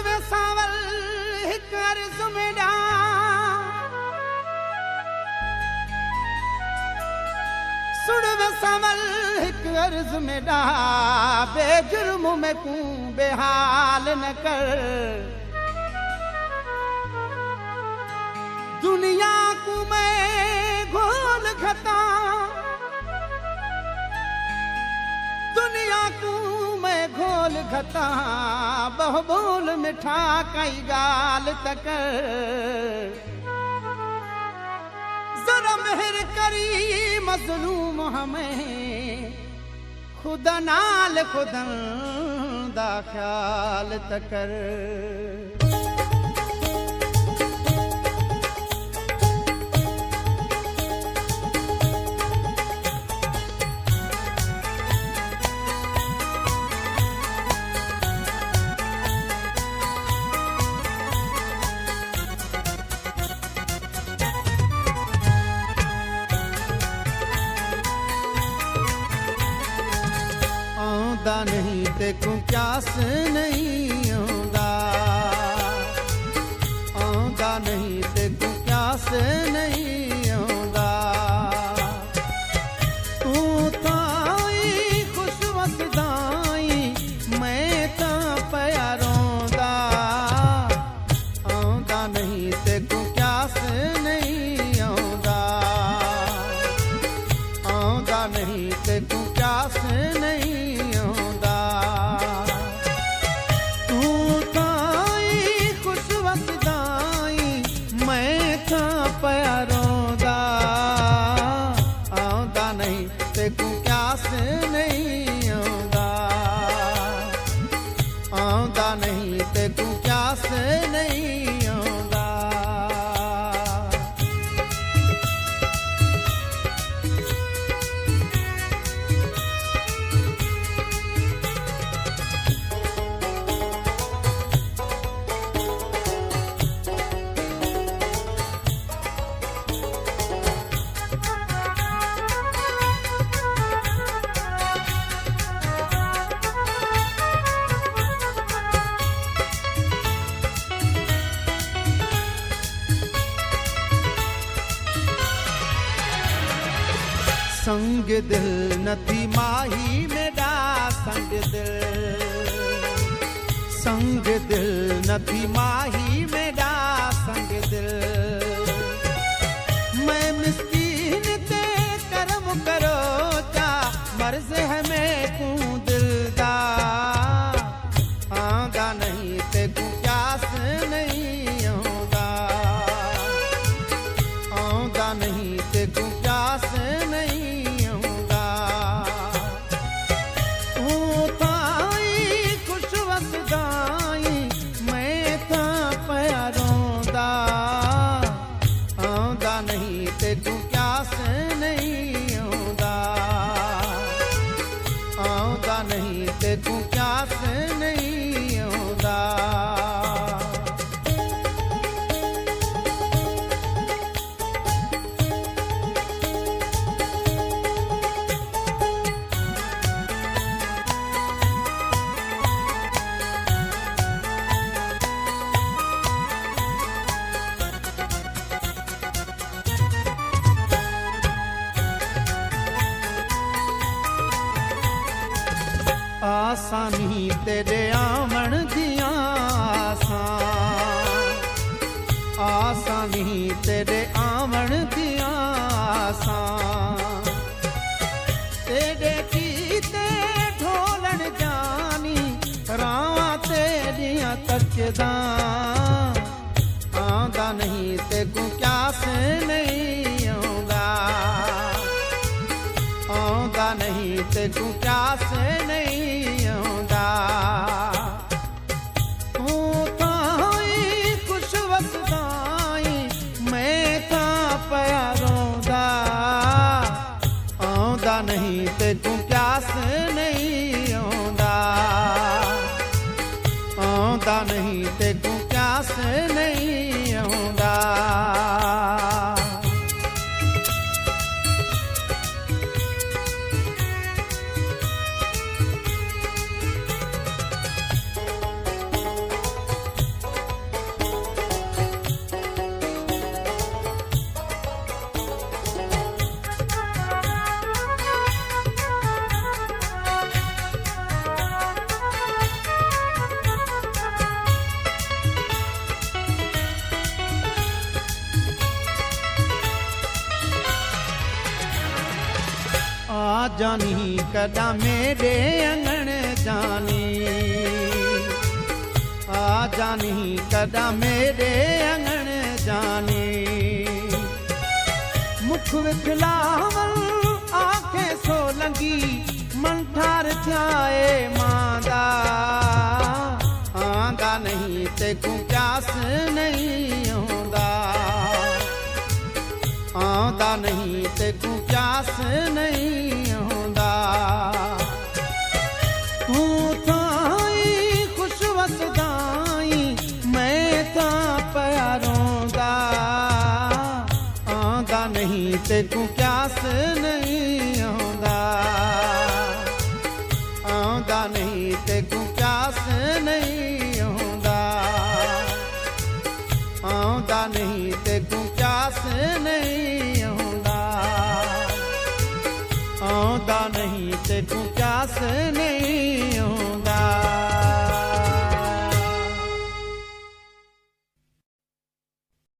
वे सावल हिक अर्ज़ में ॾा सुन वे सावल हिक अर्ज़ में ॾा बेजुर्म में कूं बेहाल न कर दुनिया को मैं घोल खता दुनिया को मैं घोल खता बहु बोल मिठा कई गाल तक जरा मेहर करी मजलूम हमें खुदा नाल खुदा दा ख्याल तकर नहीं देखूं प्यास नहीं आंदा नहीं देखूं प्यास नहीं आंदा तू ताई खुश वसदाई मैं तां पिया रोंदा आंदा नहीं देखूं प्यास नहीं आंदा नहीं देखूं प्यास नहीं संग दिल नथी माही मेरा संग दिल नथी माही मेरा संग दिल मैं मिस्कीन ते करम करो चा मर्ज है मैं कूं दिल दा आंदा नहीं ते कूं प्यास नहीं आंदा नहीं ते कूं प्यास नहीं नहीं ते तू प्यास नहीं आंदा आसानी तेरे आमण दिया आसानी तेरे आमण दिया तेरे कीते ढोलन जानी रावा तेरिया तकदा आंदा नहीं ते को प्यास नहीं आंदा नहीं ते को प्यास नहीं नहीं ते तू प्यास नहीं आंदा नहीं ते तू प्यास नहीं आंदा जानी कदा मेरे अंगण जानी, आ जानी कदा मेरे अंगण जानी। मुख विखलावल आंखें सोलंगी, मन ठार जाए मांदा। आंदा नहीं ते को प्यास नहीं आंदा, आंदा नहीं ते को प्यास नहीं आंदा। तू ताई खुश वसदाई, मैं ता पिया रोंदा। आंदा नहीं ते को प्यास नहीं आंदा, आंदा नहीं ते को प्यास नहीं आंदा, आंदा नहीं ते को प्यास नहीं आंदा, आंदा नहीं ते को प्यास नहीं।